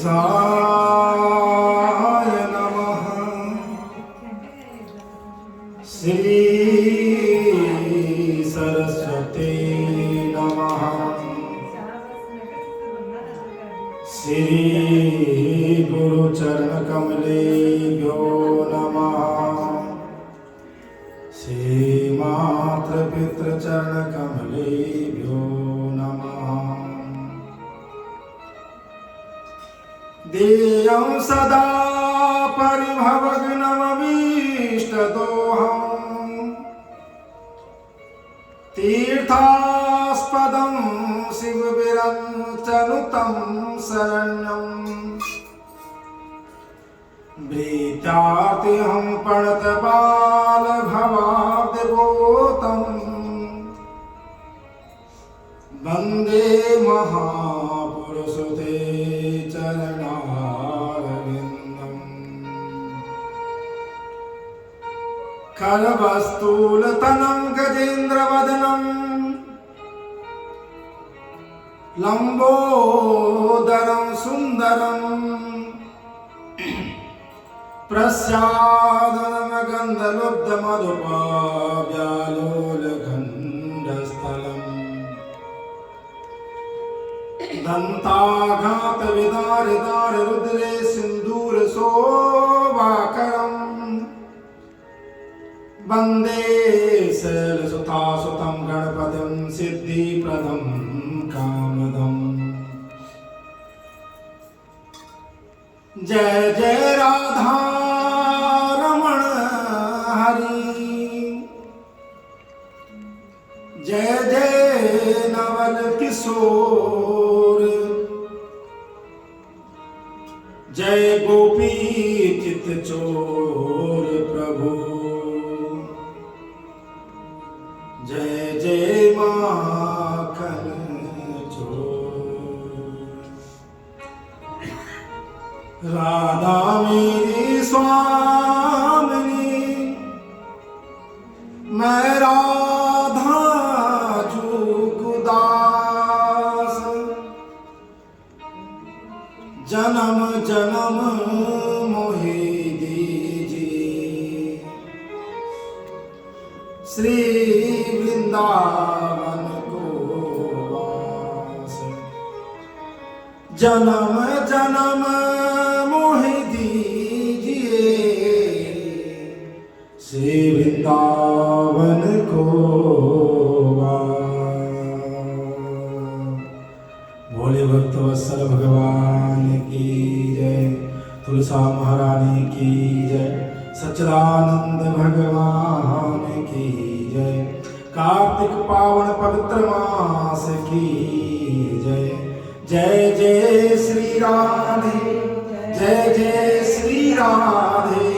गणेशाय नमः। श्री सरस्वती नमः। श्री गुरुचरण कमलेभ्यो नमः। श्री मातृपितृचरण कमलेभ्यो नमः। देयं सदा परिभवग्नमभीष्टदोहम् तीर्थास्पदं शिवविरञ्चनुतं शरण्यम् भृत्यार्तिहं प्रणतबालभवाब्धिभूतम् वन्दे महापुरुषते चरणारविन्दम्। करवस्तूलतनं गजेन्द्रवदनं लम्बोदरं सुन्दरम् प्रस्यादनमगन्धलुब्धमधुपाव्यालोलखण्डस्थलम् दन्ताघातविदारिदाररुद्रे सिन्दूरशोभाकरम् वन्दे शैलसुतासुतं गणपतिं सिद्धिप्रदं कामदम्। जय जय राधा रमण हरि, जय जय नवल किशोर, जय गोपी चित चोर प्रभु, जय जय माखन चोर। राधा मेरी स्वामिनी, मैं राधा जुगुदास, जन्म जन्म मोहि दीजिए श्री वृंदावन को वास। जन्म जन्म मोहि दीजिए श्री वृंदावन को वास। भोले भक्त वत्सल भगवान की जय, तुलसा महारानी की जय, सच्चिदानंद भगवान की जय, कार्तिक पावन पवित्र मास की जय। जय जय श्री राधे, जय जय श्री राधे,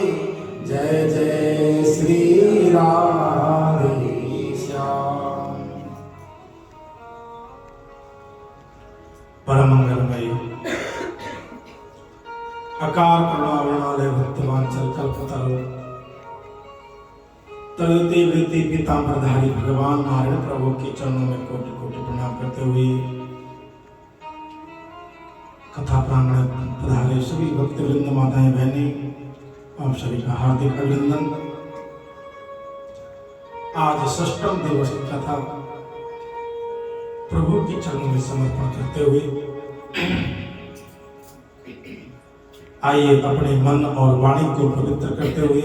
जय जय श्री राधे श्याम। परम मंगलमय अकार करुणावरणालय भक्तवांचल कल्पतरु तरते वृत्ति पीताम्बरधारी भगवान नारायण प्रभु के चरणों में कोटि कोटि प्रणाम करते हुए कथा प्रांगण पधारे सभी भक्तवृंद, माताएं, बहनें, आप सभी का हार्दिक अभिनंदन। आज षष्ठम दिवस की कथा प्रभु के चरणों में समर्पण करते हुए आइए अपने मन और वाणी को पवित्र करते हुए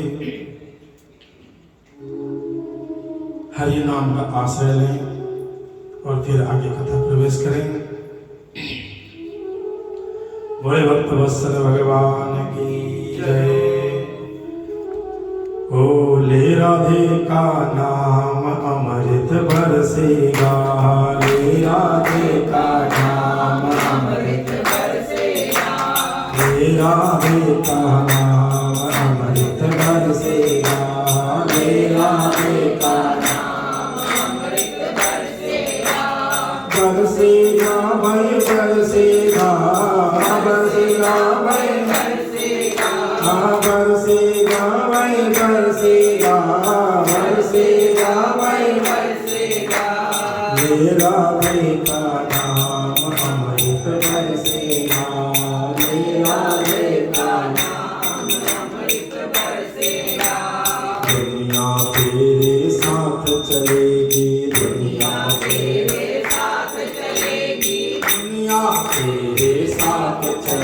हरि नाम का आश्रय लें और फिर आगे कथा प्रवेश करें। बोले भक्त वत्सल भगवान की जय। बोले राधे का नाम अमृत बरसेगा, ले राधे का नाम अमृत बरसेगा, ले राधे का नाम अमृत बरसेगा, ले राधे का नाम अमृत बरसेगा। बरसेगा भाई बरसेगा, बरसेगा भाई बरसेगा, बरसेगा भाई बरसेगा, बरसेगा भाई बरसेगा। ले राधे का नाम अमृत बरसेगा, ले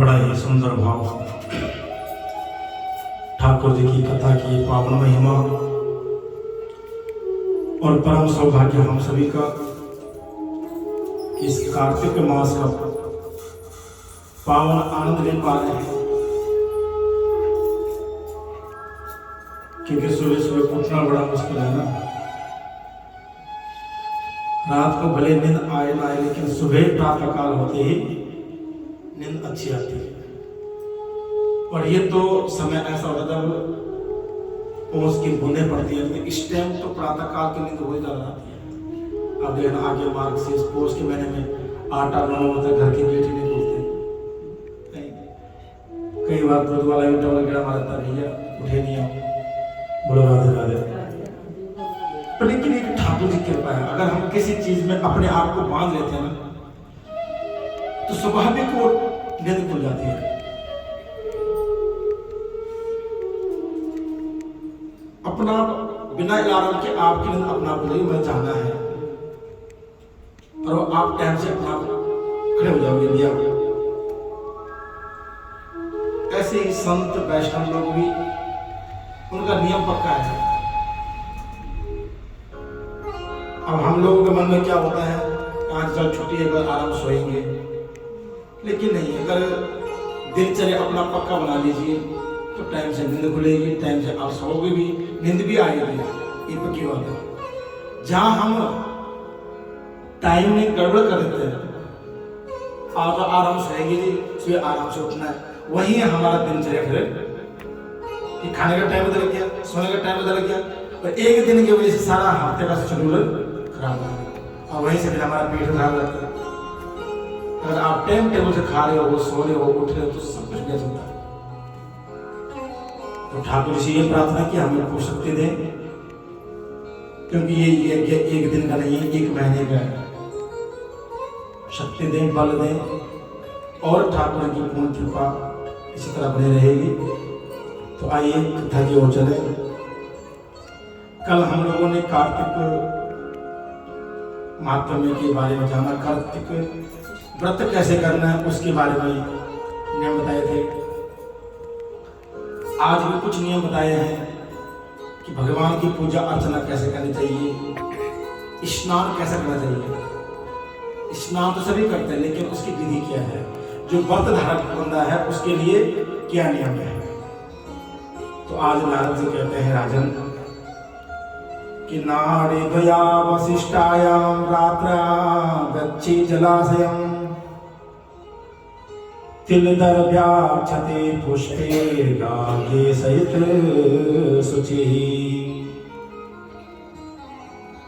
बड़ा ही सुंदर भाव ठाकुर जी की कथा की पावन महिमा और परम सौभाग्य हम सभी का इस कार्तिक मास का पावन आनंद ले पा रहे हैं, क्योंकि सुबह सुबह उठना बड़ा मुश्किल है ना। रात को भले नींद आए ना आए, लेकिन सुबह प्रातः काल होते ही नींद अच्छी आती है। और ये तो समय ऐसा होता है जब ओस की बूंदें पड़ती है, तो इस टाइम तो प्रातः काल की नींद हो ही जाती है। अब देखना आगे मार्गशीर्ष पौष के महीने में 8-9 बजे घर की गेट ही नहीं खुलते। कई बार दूध वाला भी टॉवल गिरा मारता, भैया उठे नहीं आओ, बोलो राधे राधे। पर लेकिन एक ठाकुर जी की कृपा है, अगर हम किसी चीज में अपने आप को बांध लेते हैं ना, तो स्वाभाविक वो नींद खुल जाती है। अपना बिना अलार्म के आपकी नींद अपना बोलेगी मैं जाना है, और वो आप टाइम से अपना खड़े हो जाओगे भैया। ऐसे ही संत वैष्णव लोग भी, उनका नियम पक्का है। अब हम लोगों के मन में क्या होता है, आज चल छुट्टी है, अगर आराम सोएंगे, लेकिन नहीं। अगर दिनचर्या अपना पक्का बना लीजिए तो टाइम से नींद खुलेगी, टाइम से आप सोओगे भी, नींद भी आएगी। ये पक्की बात है। जहां हम टाइम में गड़बड़ कर देते हैं, आप आराम सोएंगे जी, सुबह आराम से उठना है, वही हमारा दिनचर्या फिर कि खाने का टाइम बदल गया, सोने का टाइम बदल गया, और एक दिन की वजह से सारा हफ्ते का शेड्यूल खराब हो गया, और वहीं से फिर हमारा पेट खराब रहता है। अगर आप टाइम टेबल से खा रहे हो, सो रहे हो, उठ रहे हो, तो सब कुछ बेच होता है। तो ठाकुर जी ये प्रार्थना कि हमें को शक्ति दें, क्योंकि ये एक दिन का नहीं है, एक महीने का है। शक्ति दें, बल दें, और ठाकुर की पूर्ण कृपा इसी तरह बनी रहेगी। तो आइए कथा की ओर चले। कल हम लोगों ने कार्तिक महात्म्य के बारे में जाना, कार्तिक व्रत कैसे करना है उसके बारे में नियम बताए थे। आज भी कुछ नियम बताए हैं कि भगवान की पूजा अर्चना कैसे करनी चाहिए, स्नान कैसे करना चाहिए। स्नान तो सभी करते हैं, लेकिन उसकी विधि क्या है, जो व्रत धारक बंदा है उसके लिए क्या नियम है। तो आज नारद जी कहते हैं, राजन कि नाड़ी दया वशिष्ठायाम रात्रा गच्छि जलाशयम् तिलदर्भ्याक्षते पुष्पे गागे सहित शुचि।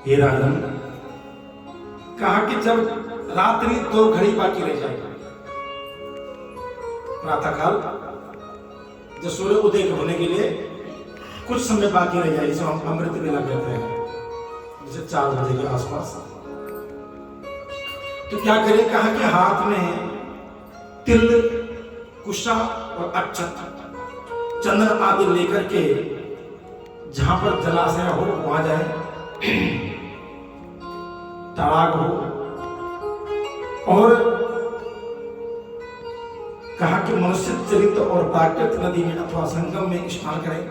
हे राजन, कहा कि जब रात्रि 2 घड़ी बाकी रह जाए, प्रातःकाल जब सूर्य उदय होने के लिए कुछ समय बाकी रह जाए, जिसे हम अमृत वेला कहते हैं, जैसे 4 बजे के आसपास, तो क्या करें। कहा कि हाथ में तिल, कुशा और अक्षत, चंदन आदि लेकर के जहां पर जलाशय हो वहां जाए, तालाब हो, और कहा कि मनुष्य चरित और प्राकृत नदी में अथवा संगम में स्नान करें।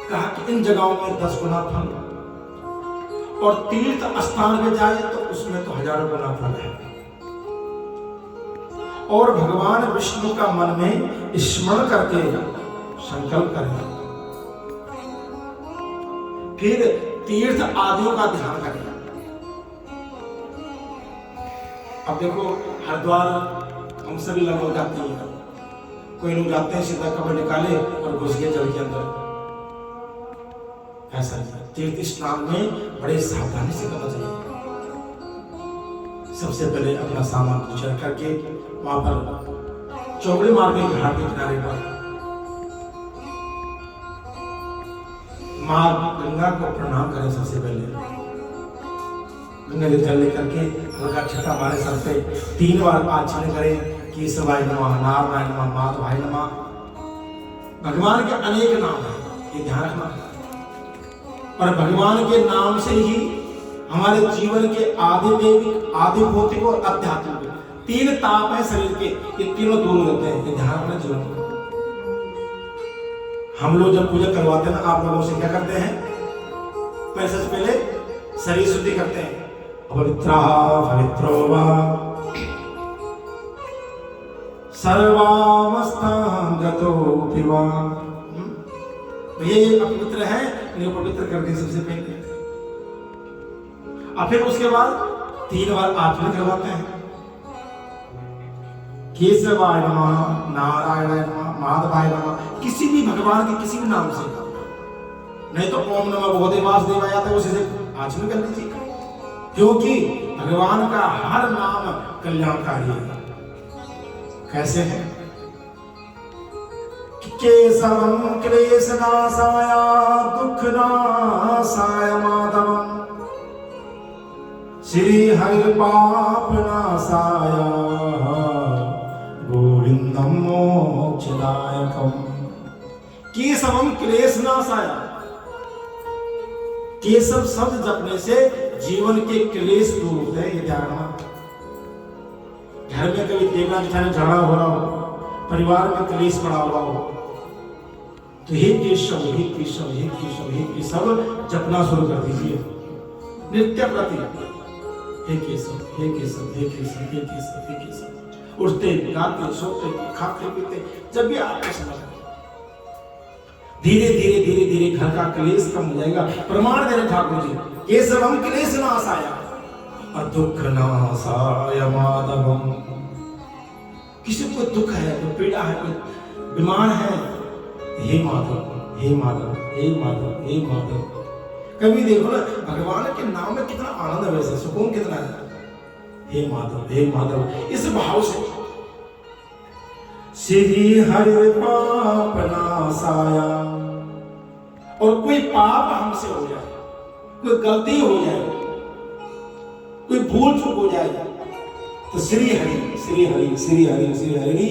कहा कि इन जगहों में 10 गुना फल, और तीर्थ स्थान में जाए तो उसमें तो 1000 गुना फल है। और भगवान विष्णु का मन में स्मरण करके संकल्प करें, फिर तीर्थ आदियों का ध्यान करें। अब देखो, हरिद्वार हम सभी लोग जाते हैं, कोई लोग जाते हैं सीधा कपड़े निकाले और घुस गए जल के अंदर। ऐसा नहीं, तीर्थ स्नान में बड़े सावधानी से करना चाहिए। सबसे पहले अपना सामान चेक करके वहां पर चौबड़ी मार के घाट के किनारे पर मां गंगा को प्रणाम करें। सबसे पहले गंगा जल जल लेकर के हल्का छटा मारे सर पे 3 बार आचरण करें कि केशवाय नमः, नारायण नमः, माधवाय नमः। भगवान के अनेक नाम हैं, ये ध्यान रखना। और भगवान के नाम से ही हमारे जीवन के आदि भौतिक और आध्यात्मिक 3 ताप है शरीर के, ये तीनों दूर रहते हैं। ये ध्यान रखना जीवन में। हम लोग जब पूजा करवाते हैं ना, आप लोगों से क्या करते हैं, पैसे से पहले शरीर शुद्धि करते हैं। पवित्रा पवित्रो वा सर्वावस्थां गतो पिवा। ये अपवित्र है, इन्हें पवित्र करते हैं सबसे पहले, और फिर उसके बाद 3 बार आचमन करवाते हैं। केशवाय नमः, नारायणाय नमः, माधवाय नमः, किसी भी भगवान के किसी भी नाम से, नहीं तो ओम नमः भगवते वासुदेवाय आता है, उसी से आचमन कर लीजिए, क्योंकि भगवान का हर नाम कल्याणकारी है। कैसे है? केशवं क्लेशनाशाय दुःखनाशाय माधवम् श्री हरि पापनाशाय गोविंदम मोक्षदायकम्। केशवं क्लेशनाशाय, केशव शब्द जपने से जीवन के क्लेश दूर होते हैं। ये ध्यान रखना। घर में कभी देवना जिठाने झगड़ा हो रहा हो, परिवार में क्लेश पड़ा हुआ हो, तो हे केशव हे केशव हे केशव हे केशव जपना शुरू कर दीजिए नित्य प्रति। हे केशव हे केशव हे केशव हे केशव हे केशव। उठते गाते सोते खाते पीते जब भी आपको समझ, धीरे धीरे धीरे धीरे घर का क्लेश कम हो जाएगा। प्रमाण दे रहे ठाकुर जी, केशवम क्लेशनाशाय और दुःखनाशाय माधवम। किसी को दुख है, कोई पीड़ा है, कोई बीमार है, हे माधव हे माधव हे माधव हे माधव। कभी देखो ना भगवान के नाम में कितना आनंद है, वैसे सुकून कितना है। हे माधव हे माधव, इस भाव से श्री हरि पापनाशाय। और कोई पाप हमसे हो जाए, कोई गलती हो जाए, कोई भूल चूक हो जाए, तो श्री हरि श्री हरि श्री हरि श्री हरि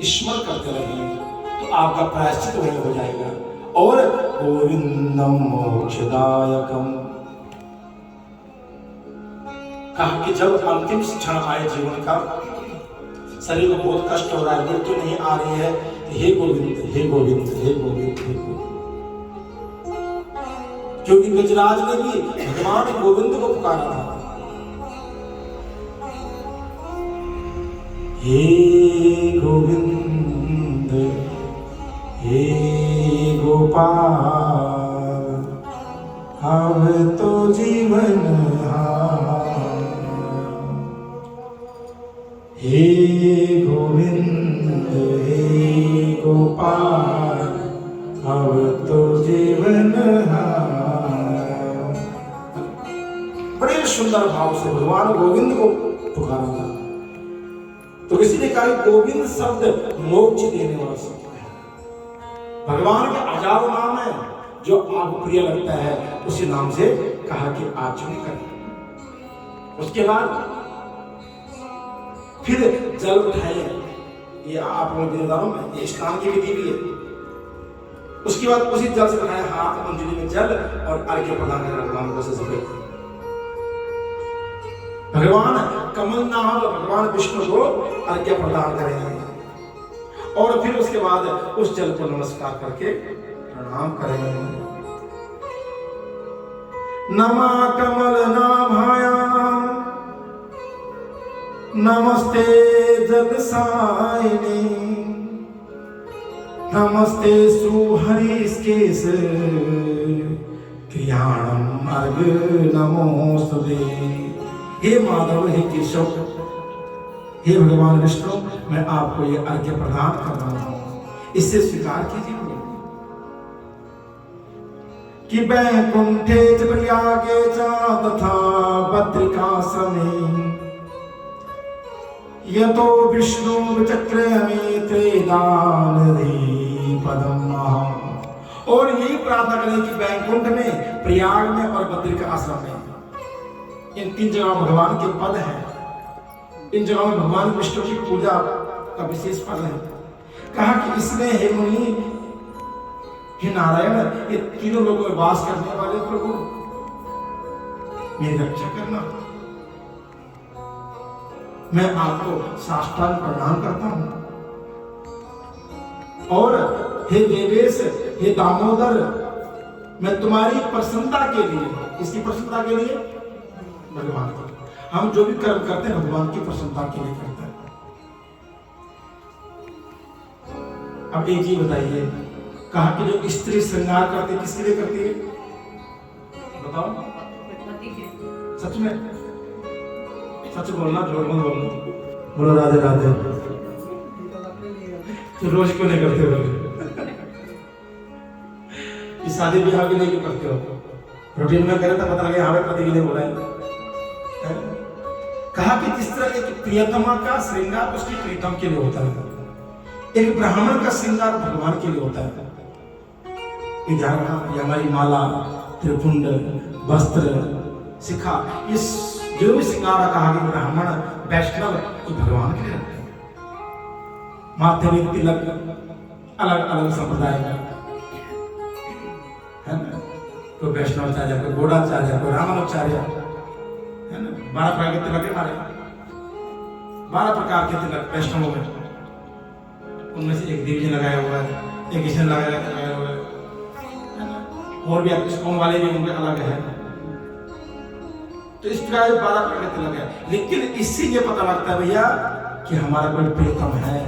स्मरण करते रहेंगे, तो आपका प्रायश्चित वही हो जाएगा। और गोविंदम मोक्षदायकम्। कहा कि जब अंतिम क्षण आए जीवन का, शरीर को बहुत कष्ट हो रहा है, मृत्यु नहीं आ रही है, हे गोविंद हे गोविंद हे गोविंद हे गोविंद। क्योंकि गजराज ने भी भगवान गोविंद को पुकारा था। हे गोविंद हे गोपाल अब तो जीवन हे गोविंद हे गोपाल अब तो जीवन। बड़े सुंदर भाव से भगवान गोविंद को पुकारा था। तो किसी ने कहा गोविंद शब्द मोक्ष देने वाला शब्द है। भगवान के हजारों नाम है, जो आपको प्रिय लगता है उसी नाम से कहा कि आचमन करें। उसके बाद फिर जल उठाए, ये आप लोग देवदारों में ये स्नान की विधि भी है। उसके बाद उसी जल से उठाए हाथ अंजलि में जल और अर्घ्य प्रदान करें भगवान को। भगवान कमलनाथ भगवान विष्णु को अर्घ्य प्रदान करेंगे और फिर उसके बाद उस जल को नमस्कार करके प्रणाम करेंगे। नमा कमल नाभायाम नमस्ते जगसायिनी नमस्ते सुहरिकेश क्रियाणम अर्घ नमोस्तुते। हे माधव हे केशव हे भगवान विष्णु, मैं आपको ये अर्घ्य प्रदान कर रहा हूं, इससे स्वीकार कीजिए कि वैकुंठे च प्रयागे च तथा बद्रिकाश्रमे यतो विष्णु चक्रमे त्रेदानदीपदम्। और यही प्रार्थना करें कि वैकुंठ में, प्रयाग में और बद्रिका आश्रम में, इन 3 जगह भगवान के पद हैं। इन जगहों में भगवान विष्णु की पूजा का विशेष फल है। कहा कि इसमें हे मुनि हे नारायण, ये तीनों लोगों में वास करने वाले प्रभु, मेरी रक्षा करना। मैं आपको साष्टांग प्रणाम करता हूं। और हे देवेश हे दामोदर मैं तुम्हारी प्रसन्नता के लिए, किसकी प्रसन्नता के लिए? भगवान की। हम जो भी कर्म करते हैं भगवान की प्रसन्नता के लिए करते हैं। अब एक चीज बताइए, कहा कि जो स्त्री श्रृंगार करती है किसके लिए करती है? बताओ सच में, सच बोलना, झूठ मत बोलना। बोलो राधे राधे। तो रोज क्यों नहीं करते हो? इस शादी ब्याह के लिए क्यों करते हो? रूटीन में करे तो पता लगे हमें पति के लिए बोला है। कहा कि जिस तरह एक प्रियतमा का श्रृंगार उसकी प्रीतम के लिए होता है, एक ब्राह्मण का श्रृंगार भगवान के लिए होता है। ये हमारी माला, त्रिपुंड, वस्त्र, शिखा, इस जो भी श्रृंगार कहा कि ब्राह्मण वैष्णव तो भगवान के लिए रखते हैं। माथे में तिलक अलग अलग संप्रदाय का है ना, कोई वैष्णवाचार्य, कोई गौड़ाचार्य, कोई रामानुचार्य, है ना। 12 प्रकार के तिलक है हमारे, 12 प्रकार के तिलक वैष्णवों में। उनमें से एक देवी जी लगाया हुआ है, एक किशन लगाया हुआ है ना, और भी इस्कॉन वाले भी उनके अलग है। तो इस प्रकार 12 प्रकार के तिलक है। लेकिन इससे ये पता लगता है भैया कि हमारा कोई प्रीतम है,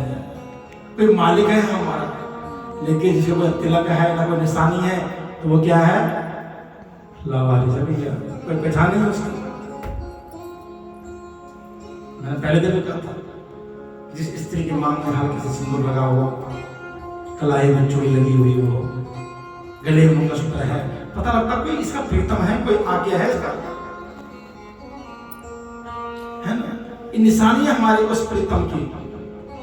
कोई मालिक है हमारा। लेकिन जिसे कोई तिलक है ना कोई निशानी है, तो वो क्या है? लावारिस है भैया, कोई पहचान नहीं उसकी। मैंने पहले दिन कहा था, जिस स्त्री के मांग में हल्के से सिंदूर लगा हुआ, कलाई में चूड़ी लगी हुई हो, गले में मंगलसूत्र है, पता लगता कोई इसका प्रीतम है, कोई आज्ञा है इसका, है ना। ये निशानी है हमारे उस प्रीतम की,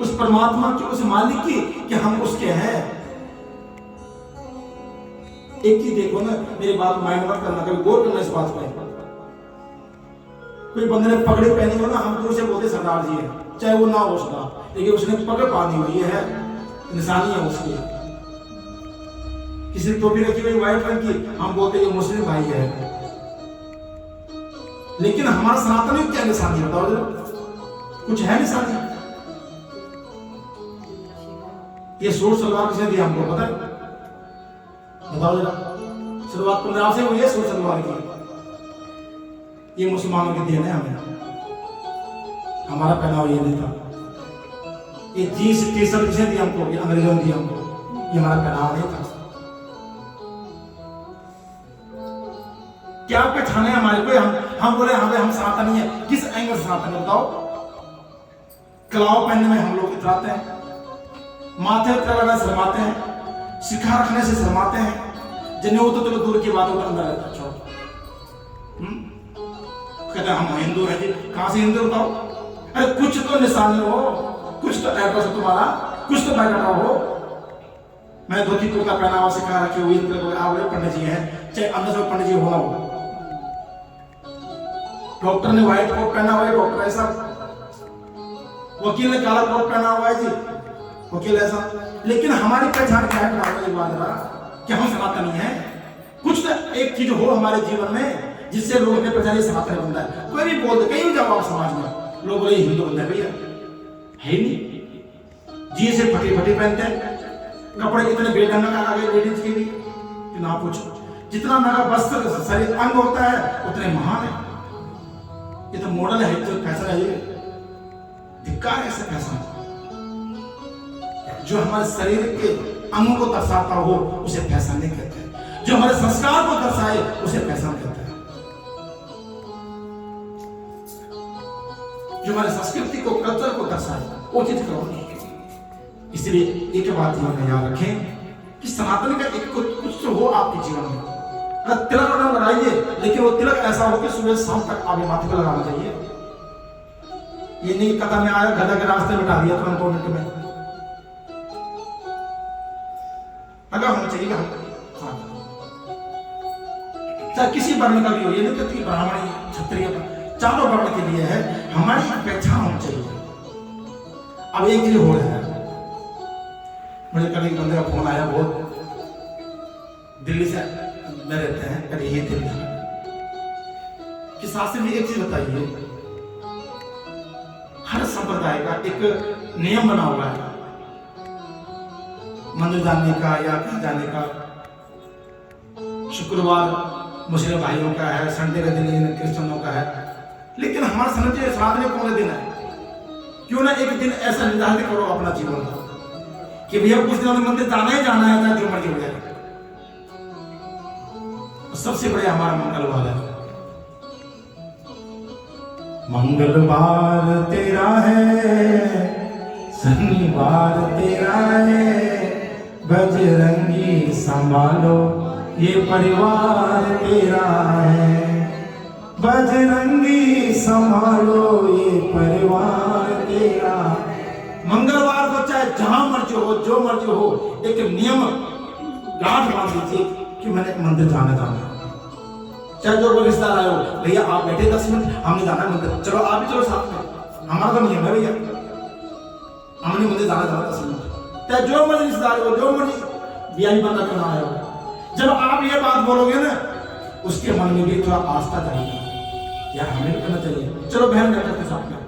उस परमात्मा की, उस मालिक की, कि हम उसके हैं। एक चीज देखो ना, मेरी बात माइंड मत करना, कभी गौर करना इस बात पर। कोई बंदे ने पगड़ी पहनी हो ना, हम दूर से बोलते सरदार जी है, चाहे वो ना हो सरदार, लेकिन उसने पगड़ बांधी हुई है, निशानी है उसकी। किसी ने टोपी रखी हुई व्हाइट रंग की, हम बोलते ये मुस्लिम भाई है। लेकिन हमारा सनातन में क्या निशानी है बताओ जरा? कुछ है निशानी? ये सूट सलवार किसने दिया हमको पता है? बताओ जरा। शुरुआत पंजाब से हुई है सूट सलवार की, ये मुसलमानों के देन है हमें, हमारा पहनावा ये नहीं था। ये जीन्स टी शर्ट किसने दिया हमको? ये अंग्रेजों ने दिया हमको, ये हमारा पहनावा नहीं था। क्या पहचाने हमारे को? हम बोले हम सनातनी है, किस एंगल सनातनी बताओ? कलाव पहनने में हम लोग इतराते हैं, माथे पर लगाना शर्माते हैं, शिखा रखने से शर्माते हैं, जनेऊ तो चलो दूर की बात होता, अंदर रहता छोड़। कहते हैं हम हिंदू हैं जी, कहां से हिंदू बताओ? अरे कुछ तो निशानी हो, कुछ तो एड्रेस हो तुम्हारा, कुछ तो बायोडाटा हो। मैं धोती कुर्ता पहना हुआ शिखा रखे हुए पंडित जी हैं, चाहे अंदर से पंडित जी होना हो। डॉक्टर ने व्हाइट कोट पहना हुआ है, डॉक्टर ऐसा। वकील ने काला कोट पहना हुआ है जी, वकील ऐसा। लेकिन हमारी पहचान क्या है? क्या हम सनातनी हैं? कुछ तो एक चीज हो हमारे जीवन में जिससे लोग अपने पहचान सनातनी बनता है। कोई भी बोल दे, कहीं जाओ आप समाज में, लोग बोले हिंदू बनता है, भैया है नहीं। जी से फटी फटी पहनते हैं, कपड़े इतने बेढंगा का आगे लेडीज के भी कि ना पूछो। जितना महंगा वस्त्र शरीर अंग होता है उतने महान है। ये तो मॉडल है, तो फैशन है, ये धिक्कार है ऐसे फैशन। जो हमारे शरीर के अंगों को दर्शाता हो उसे फैशन नहीं कहते हैं, जो हमारे संस्कार को दर्शाए उसे फैशन कहते हैं, जो हमारे संस्कृति को, कल्चर को दर्शाए वो चीज करो। इसलिए एक बात जीवन में याद रखें कि सनातन का एक कुछ तो हो आपके जीवन में। अगर तिलक लगाइए, लेकिन वो तिलक ऐसा हो कि सुबह शाम तक आपके माथे पर लगाना चाहिए। ये नहीं कथा में आया गधा के रास्ते बिठा दिया तुरंत 2 मिनट में, लगा होना चाहिए हम। चाहे किसी वर्ण का भी हो, ये नहीं कहती ब्राह्मण क्षत्रिय, चारों वर्ण के लिए है, हमारी पहचान होनी चाहिए। अब एक चीज हो रहा है, मुझे कल एक बंदे का फोन आया, बहुत दिल्ली से में रहते हैं, कभी ये दिल्ली कि शास्त्री जी एक चीज बताइए, हर संप्रदाय का एक नियम बना हुआ है मंदिर जाने का या कहीं जाने का, शुक्रवार मुस्लिम भाइयों का है, संडे का दिन क्रिश्चियनों का है, लेकिन हमारा समझिए साधने कौन दिन है? क्यों ना एक दिन ऐसा निर्धारित करो अपना जीवन का कि भैया उस दिन मंदिर जाना ही जाना है, चाहे जो मर्जी हो जाए। सबसे बड़े हमारा मंगलवार है। मंगलवार तेरा है, शनिवार तेरा है, बजरंगी संभालो ये परिवार तेरा है, बजरंगी संभालो ये परिवार तेरा। मंगलवार को चाहे जहां मर्जी हो, जो मर्जी हो, एक नियम गांठ बांध दीजिए कि मैंने मंदिर जाना है। चाहे जो कोई रिश्तेदार आए हो, भैया आप बैठे 10 मिनट, हमने जाना है मंदिर, चलो आप भी चलो साथ में, हमारा तो नियम है भैया, हमने मंदिर जाना 10 मिनट। चाहे जो मर्जी रिश्तेदार हो, जो मर्जी वीआईपी बंदा क्यों ना आया हो, जब आप ये बात बोलोगे ना, उसके मन में भी थोड़ा आस्था जाएगी, यार हमें भी करना चाहिए, चलो बहन बैठे साथ में।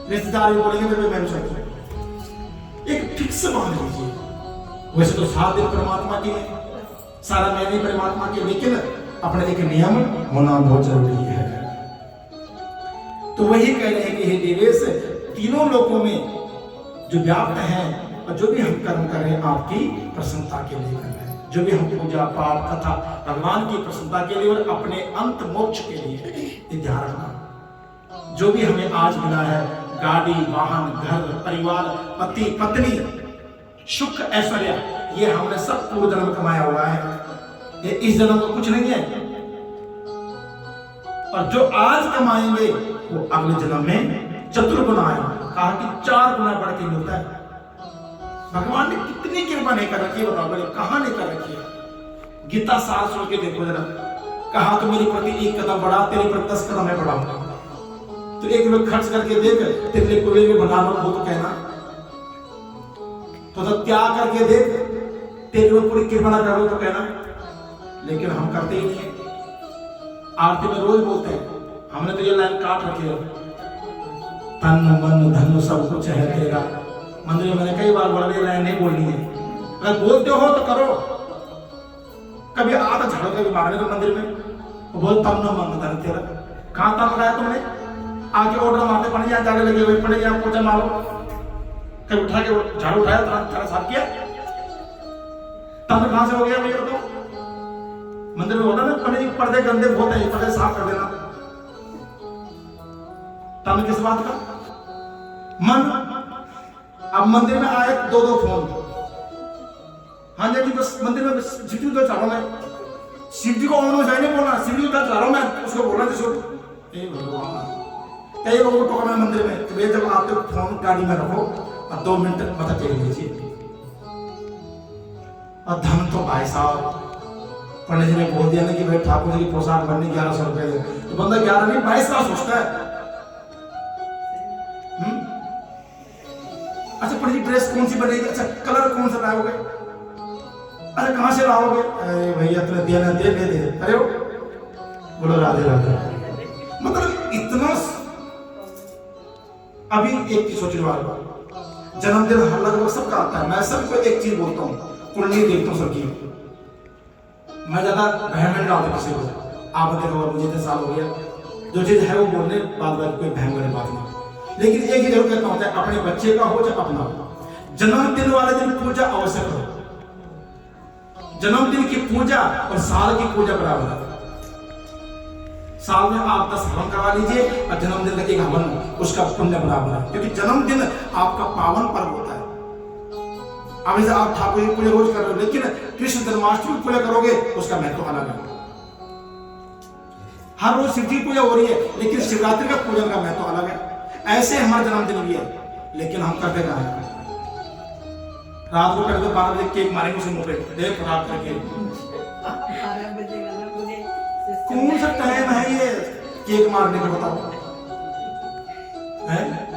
रिश्तेदार भी बोलेंगे मेरे बहन से एक फिक्स बांध लीजिए। वैसे तो 7 दिन परमात्मा के, सारा महीने परमात्मा के, लेकिन अपना एक नियम होना बहुत जरूरी है। तो वही कह रहे हैं कि हे देवेश, तीनों लोकों में जो व्याप्त हैं और जो भी हम कर्म कर रहे हैं आपकी प्रसन्नता के लिए कर रहे हैं, जो भी हम पूजा पाठ कथा भगवान की प्रसन्नता के लिए और अपने अंत मोक्ष के लिए ध्यान रखना। जो भी हमें आज मिला है, गाड़ी, वाहन, घर, परिवार, पति पत्नी, सुख ऐश्वर्य, ये हमने सब पूर्व जन्म कमाया हुआ है, ये इस जन्म में कुछ नहीं है। और जो आज कमाएंगे वो अगले जन्म में चतुर्गुना है, कहा कि 4 गुना बढ़ के मिलता है। भगवान ने कितनी कृपा नहीं कर रखी है, बताओ बड़े कहां नहीं कर रखी है। गीता सार सुन के देखो जरा, कहा तो मेरी प्रति 1 कदम बढ़ा, तेरे प्रति 10 कदम मैं बढ़ाऊंगा। तो 1 रुपये खर्च करके देख, तेरे लिए कुएं में बना लो वो तो कहना, तो त्याग करके देख, तेरे में पूरी कृपा ना करो तो कहना। लेकिन हम करते ही नहीं है। आरती में रोज बोलते हैं, हमने तो ये लाइन काट रखी है, तन मन धन सब कुछ है तेरा। मंदिर में मैंने कई बार बोला ये लाइन नहीं बोलनी है, अगर बोलते हो तो करो। कभी आता झाड़ो कभी मारने को मंदिर में, वो बोल तन मन धन तेरा, कहां तन लगाया तुमने? आके ऑर्डर मारते पड़े, यहाँ जाने लगे हुए पड़े, यहाँ पोछा मारो, कभी उठा के झाड़ू उठाया थोड़ा साफ किया, तन कहां से हो गया भैया? तो मंदिर में होता ना पर्दे गंदे बहुत है, पर्दे साफ कर देना। तन किस बात का? मन। अब मंदिर में आए 2-2 फोन, हाँ जी बस मंदिर में शिव जी को चढ़ा मैं, शिव जी को ऑन नहीं बोलना, शिव जी को चढ़ा रहा हूं मैं, उसको बोलना जिसको कई लोगों को टोका मैं मंदिर में, तो जब आते हो फोन गाड़ी में रखो और 2 मिनट पता टेक लीजिए। और धन तो भाई साहब पंडित जी ने बोल दिया ना कि भाई ठाकुर जी की पोशाक बनने 1100 रुपए दे, तो बंदा 11 नहीं 22 का सोचता है। अच्छा पंडित जी ड्रेस कौन सी बनेगी, अच्छा कलर कौन सा लाओगे, अरे कहां से लाओगे, अरे भैया तुमने दिया ना, दे। अरे बोलो राधे राधे। मतलब इतना। अभी एक चीज सोचने वाला, जन्मदिन हर लगभग सबका आता है, मैं सबको एक चीज बोलता हूँ, कुंडली देखता हूँ सबकी, मैं ज्यादा बहम नहीं डालता किसी को। आप देखो मुझे 10 साल हो गया, जो चीज है वो बोलने बाद कोई बहम वाली बात नहीं। लेकिन एक ही जरूर कहता हूँ, चाहे अपने बच्चे का हो चाहे अपना हो, जन्मदिन वाले दिन पूजा अवश्य करो। जन्मदिन की पूजा और साल की पूजा बराबर है। साल में आप 10 हवन करवा लीजिए और जन्मदिन का 1 हवन, उसका पुण्य बराबर है, क्योंकि जन्मदिन आपका पावन पर्व होता है। अब जैसे आप ठाकुर की पूजा रोज कर रहे हो, लेकिन कृष्ण जन्माष्टमी की पूजा करोगे उसका महत्व अलग है। हर रोज शिव जी की पूजा हो रही है, लेकिन शिवरात्रि का पूजन का महत्व अलग है। ऐसे हमारा जन्मदिन भी है, लेकिन हम करते क्या है? रात को करते 12 बजे केक मारेंगे उसे मुंह पे, देख खराब करके। कौन सा टाइम है ये केक मारने का, बताओ?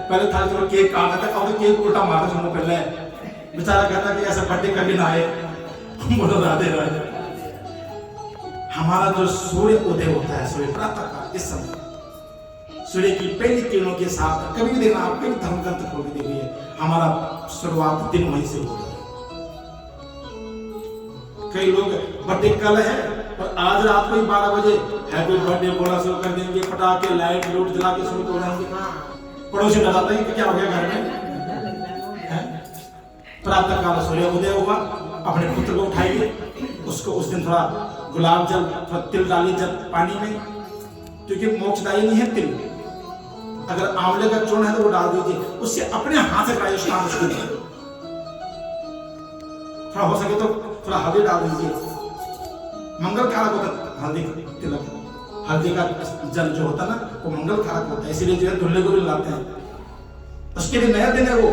पहले था चलो केक काटते थे, अब तो केक उल्टा मारते मुंह पे। बेचारा कहता कि ऐसा बर्थडे कभी ना आए। बोलो राधे राधे। हमारा जो सूर्य उदय होता है, सूर्य प्रातः का, इस समय सूर्य की पहली किरणों के साथ कभी भी देखना, आप कभी धर्म ग्रंथ खोल के देखिए, हमारा शुरुआत दिन वहीं से होता है। कई लोग बर्थडे कल है और आज रात को ही 12 बजे हैप्पी बर्थडे बोला शुरू कर देंगे, पटाखे लाइट लूट जला के शुरू हो जाएंगे। पड़ोसी बताते हैं कि क्या हो गया घर में। प्रातः काल सूर्य उदय हुआ, अपने पुत्र को उठाइए, उसको उस दिन थोड़ा गुलाब जल, थोड़ा तिल डालिए जल पानी में, क्योंकि मोक्षदायी नहीं है तिल। अगर आंवले का चूर्ण है तो वो डाल दीजिए, उससे अपने हाथ से कराइए स्नान उसको। थोड़ा हो सके तो थोड़ा हल्दी डाल दीजिए, मंगल कारक होता है हल्दी तिलक, हल्दी का जल जो होता है ना वो मंगल कारक होता है, इसीलिए जो है दूल्हे को भी लाते हैं। उसके लिए नया दिन है वो,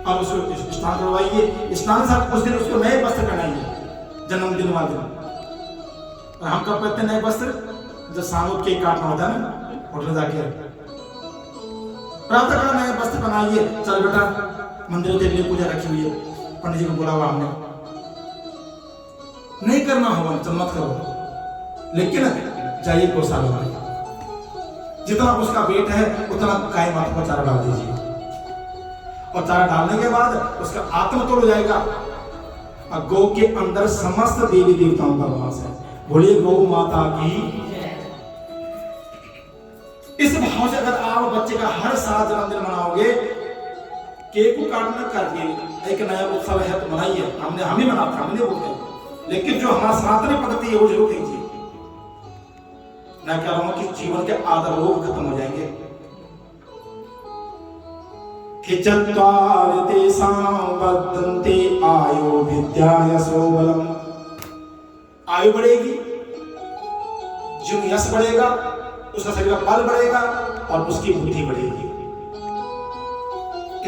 अब उसको स्नान करवाइए, स्नान साथ उस दिन उसको नए वस्त्र पहनाइए जन्मदिन वाले दिन। और हम कब पहनते हैं नए वस्त्र? जब शाम को केक काटना होता है ना होटल जाके, प्रातः काल नए वस्त्र पहनाइए। चल बेटा मंदिर के लिए पूजा रखी हुई है, पंडित जी को बोला हुआ हमने, नहीं करना होगा तो मत करो, लेकिन जाइए गौशाला में, जितना उसका वेट है उतना गाय माता को चारा डाल दीजिए, और चारा डालने के बाद उसका आत्मा तोड़ जाएगा, और गौ के अंदर समस्त देवी देवताओं का वास है। बोलिए गौ माता की। इस भाव से अगर आप बच्चे का हर साल जन्मदिन मनाओगे, केक को काटना काटिए, एक नया उत्सव है तो मनाइए, हम ही मनाते हैं, हम नहीं बोलते, लेकिन जो हमारा सनातनी पद्धति है वो जरूर कीजिए। मैं कह रहा हूं कि जीवन के आदर लोग खत्म हो जाएंगे। कि चत्वार तेषां वर्धन्ते आयु विद्या यशो बलम, आयु बढ़ेगी, जीवन यश बढ़ेगा, उसका शरीर का बल बढ़ेगा और उसकी बुद्धि बढ़ेगी।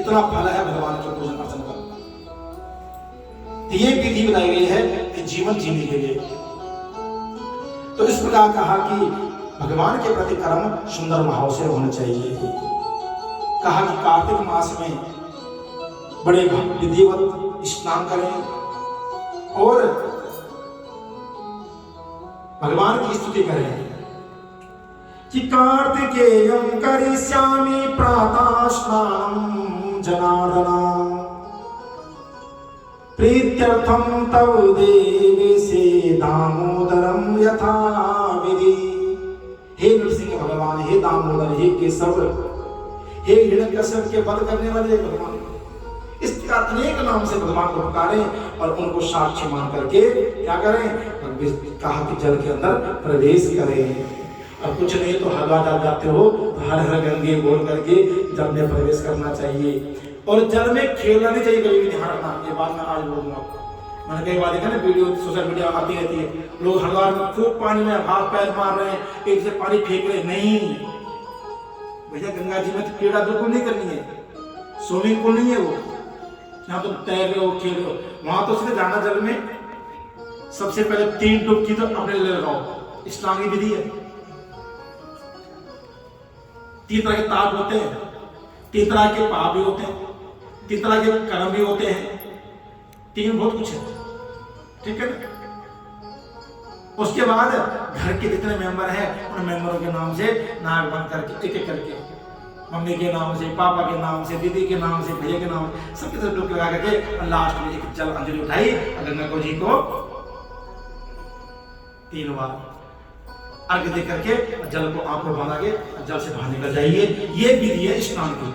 इतना फल है भगवान के पूजन अर्चन का। ये विधि बनाई गई है कि जीवन जीने के लिए। तो इस प्रकार कहा कि भगवान के प्रति कर्म सुंदर भाव से होना चाहिए। कहा कि कार्तिक मास में बड़े विधिवत स्नान करें और भगवान की स्तुति करें कि कार्तिकेयं करिष्यामि प्रातः स्नानं जनार्दन प्रीत्यर्थं तव देवेशे दामोदरं यथा विधि। हे नृसिंह भगवान, हे दामोदर, हे केशव, हे हिरण्यकश्यप के वध करने वाले भगवान, इस प्रकार अनेक नाम से भगवान को पुकारें और उनको साक्षी मान करके क्या करें? कहा कि जल के अंदर प्रवेश करें। और कुछ नहीं तो हवा जाते हो तो हर हर गंगे बोल करके जल में प्रवेश करना चाहिए। और जल में खेलना नहीं चाहिए, कभी भी ध्यान रखना। ये बात मैं आज बोलूंगा, मैंने कई बार देखा ना वीडियो सोशल मीडिया आती रहती है, लोग हरिद्वार में खूब पानी में हाथ पैर मार रहे हैं, एक से पानी फेंक रहे। नहीं भैया, गंगा जी में तो क्रीड़ा बिल्कुल नहीं करनी है, स्विमिंग पूल नहीं है वो, यहाँ तो तैर रहे हो खेल रहे हो। वहां तो सीधे जाना जल में, सबसे पहले 3 डुबकी तो अपने ले लगाओ, इस्लाम की विधि है। 3 तरह के ताप होते हैं, 3 तरह के पाप भी होते हैं, 3 तरह के कर्म भी होते हैं, 3 बहुत कुछ है, ठीक है ना। उसके बाद घर के जितने मेंबर हैं उन मेंबरों के नाम से नाक बंद करके एक एक करके, मम्मी के नाम से, पापा के नाम से, दीदी के नाम से, भैया के नाम से, सबके सब डुबकी लगा करके और लास्ट में एक जल अंजलि उठाई गंगा को जी को 3 बार अर्घ दे करके जल को आंख में बांधा के जल से बाहर निकल जाइए। ये विधि है स्नान की,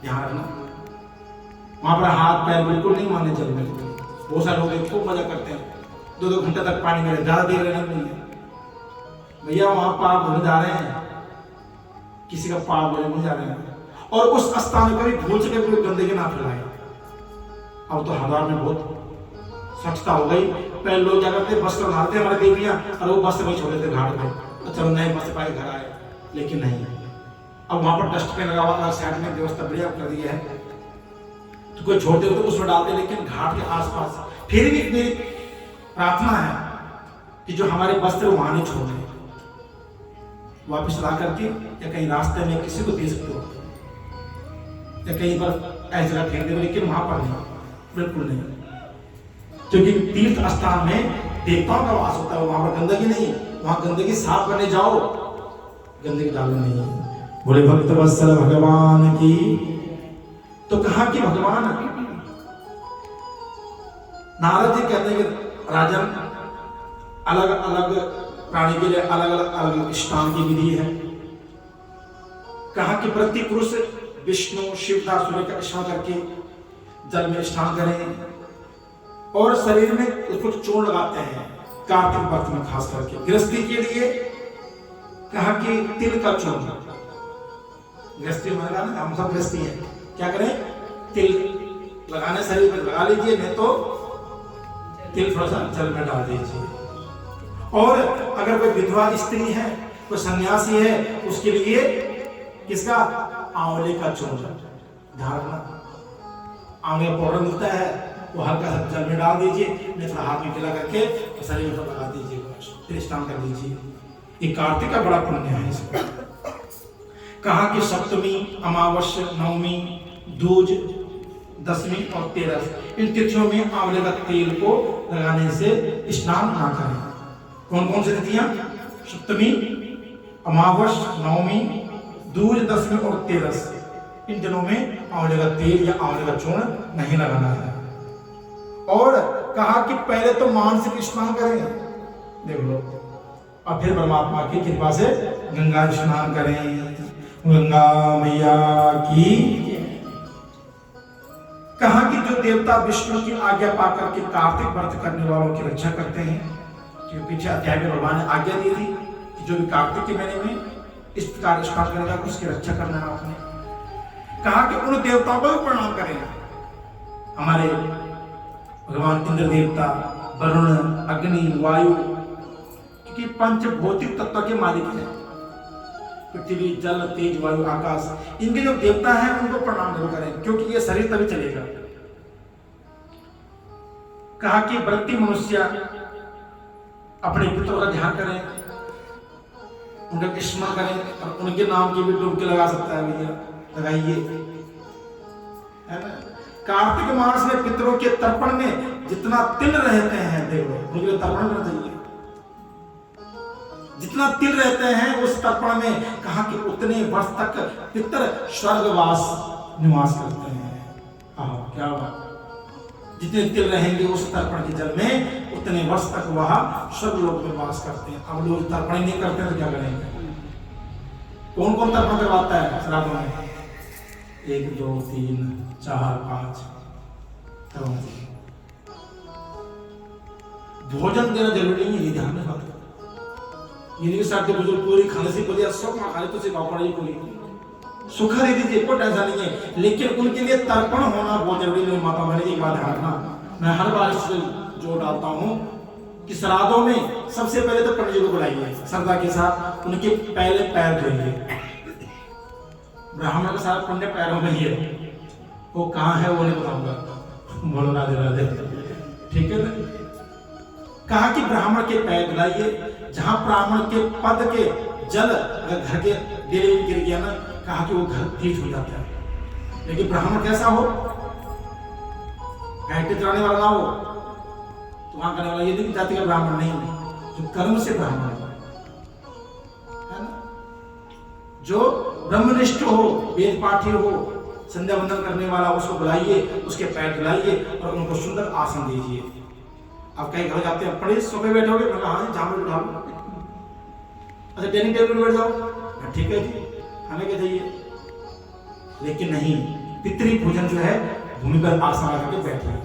ध्यान रखना। वहां पर हाथ पैर बिल्कुल नहीं मारने जल में। बहुत सारे लोग खूब मजा करते हैं, 2-2 घंटे तक पानी में ज्यादा देर रहना नहीं है भैया, वहां पाप धोने जा रहे हैं, किसी का पाप धोने नहीं जा रहे हैं। और उस स्थान में कभी भूल से कभी गंदगी ना फैलाए। अब तो हरिद्वार में बहुत स्वच्छता हो गई। पहले लोग क्या करते, वस्त्र उठाते हमारे देवियां और वो वस्त्र वही छोड़ देते घाट पे, चलो नए वस्त्र पाए घर आए, लेकिन नहीं। अब वहां पर डस्टबिन लगा हुआ, साइड में व्यवस्था बढ़िया कर दी है, तो कोई छोड़ते हो तो उसमें डालते, लेकिन घाट के आसपास फिर भी मेरी प्रार्थना है कि जो हमारे वस्त्र वहां नहीं छोड़ते, वापस ला करके या कहीं रास्ते में किसी को दे सकते हो, या कहीं पर ऐसी जगह फेंक दे, लेकिन वहां पर नहीं, बिल्कुल नहीं। क्योंकि तीर्थ स्थान में देवताओं का वास होता है, वहां पर गंदगी नहीं, वहां गंदगी साफ करने जाओ, गंदगी डालनी नहीं है। बोले भक्त वत्सल भगवान की। तो कहा कि भगवान नारद जी कहते हैं कि राजन अलग अलग प्राणी के लिए अलग अलग स्नान की विधि है। कहा कि प्रति पुरुष विष्णु शिवता सूर्य का स्नान करके जल में स्नान करें और शरीर में कुछ चूर्ण लगाते हैं, कार्तिक व्रत में खास करके। गृहस्थी के लिए कहा कि तिल का चूर्ण, गृहस्थी माना ना, हम सब गृहस्थी है, क्या करें, तिल लगाने शरीर में लगा लीजिए, नहीं तो तिल थोड़ा सा जल में डाल दीजिए। और अगर कोई विधवा स्त्री है, कोई सन्यासी है, उसके लिए किसका, आंवले का चूर्ण धारणा, आंवले पाउडर मिलता है, वो हल्का सा जल में डाल दीजिए, नहीं थोड़ा हाथ में गिला करके शरीर में लगा दीजिए, फिर स्नान कर लीजिए। ये कार्तिक का बड़ा पुण्य है इसको। कहा कि सप्तमी, अमावस्या, नवमी, दूज, दसवीं और 13 इन तिथियों में आंवले का तेल को लगाने से स्नान ना करें। कौन कौन सी तिथियां, सप्तमी, अमावस्या, नवमी, दूज, दसवीं और 13 इन दिनों में आंवले का तेल या आंवले का चूर्ण नहीं लगाना है। और कहा कि पहले तो मानसिक स्नान करें, देख लो, और फिर परमात्मा की कृपा से गंगा स्नान करें। गंगा मैया की। कहा कि जो देवता विष्णु की आज्ञा पाकर के कार्तिक व्रत करने वालों की रक्षा करते हैं, कि पीछे अध्याय में भगवान ने आज्ञा दी थी कि जो भी कार्तिक के महीने में इस प्रकार स्नान करेगा उसकी रक्षा करना है आपने। कहा कि उन देवताओं को भी प्रणाम करेंगे, हमारे भगवान इंद्र देवता, वरुण, अग्नि, वायु, क्योंकि पंच भौतिक तत्व के मालिक हैं, पृथ्वी, जल, तेज, वायु, आकाश, इनके जो देवता हैं उनको प्रणाम जरूर करें, क्योंकि ये शरीर तभी चलेगा। कहा कि व्रती मनुष्य अपने पितरों का ध्यान करें, उनका स्मरण करें, और उनके नाम की भी डुबकी लगा सकता है भैया, लगाइए, है ना। कार्तिक मास में पितरों के तर्पण में जितना तिल रहते हैं, देखो उनके लिए तर्पण करना चाहिए, जितना तिल रहते हैं उस तर्पण में कहा कि उतने वर्ष तक पितर स्वर्गवास निवास करते हैं। क्या बात, जितने तिल रहेंगे उस तर्पण के जल में उतने वर्ष तक वह स्वर्गलोक में वास करते हैं। अब लोग तर्पण नहीं करते हैं तो क्या करेंगे। कौन कौन तर्पण करवाता है श्राद्धों में, 1 2 3 4 5 भोजन देना जरूरी नहीं है, ये ध्यान में बात। ये नहीं साथ बुजुर्ग पूरी खाने से बोलिए सब खाने तो सिर्फ पड़ी पूरी सुखा दे दीजिए, कोई टेंशन नहीं है, लेकिन उनके लिए तर्पण होना बहुत जरूरी है। माता बहन एक बात ध्यान रखना, मैं हर बार इससे जोर डालता हूँ कि श्राद्धों में सबसे पहले तो पंडित जी को बुलाइए, श्रद्धा के साथ उनके पहले पैर धोइए। ब्राह्मण के साथ पुण्य पैरों में ही है, वो कहाँ है वो नहीं बताऊंगा, बोलो राधे राधे, ठीक है ना। कहा कि ब्राह्मण के पैर धुलाइए, जहां ब्राह्मण के पद के जल अगर घर के डेरे में गिर गया ना, कहा कि वो घर तीर्थ हो जाता है। लेकिन ब्राह्मण कैसा हो, गाय चराने वाला ना हो, तो वहां करने वाला ये नहीं जाति का ब्राह्मण नहीं, जो कर्म से ब्राह्मण है ना, जो ब्रह्मनिष्ठ हो, वेद पाठी हो, संध्या वंदन करने वाला, उसको बुलाइए, उसके पैर धुलाइए और उनको सुंदर आसन दीजिए। आप कहीं घर जाते हैं, पड़े सोफे बैठोगे, मैं कहा जहां में बैठा लो, अच्छा डाइनिंग टेबल पर बैठ जाओ, ठीक है जी, खाने के चाहिए। लेकिन नहीं, पितृ भोजन जो है भूमि पर आसन लगा के बैठिए,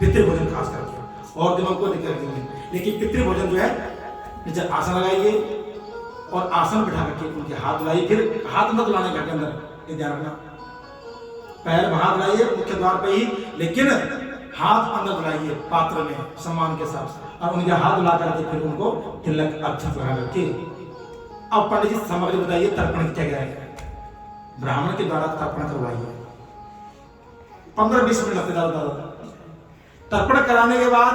पितृ भोजन खास करके, और दिमाग को दिक्कत नहीं है, लेकिन पितृ भोजन जो है नीचे आसन लगाइए और आसन बिठा करके उनके हाथ धुलाइए। फिर हाथ मत धुलाने घर के अंदर, ये ध्यान रखना, पैर बाहर धुलाइए मुख्य द्वार पर ही, लेकिन हाथ अंदर धुलाइए पात्र में सम्मान के साथ, और उनके हाथ धुला करके फिर उनको तिलक अक्षत लगा करके। अब पंडित जी सामग्री बताइए, तर्पण क्या क्या है। ब्राह्मण के द्वारा तर्पण करवाइए, 15-20 मिनट लगते ज्यादा। तर्पण कराने के बाद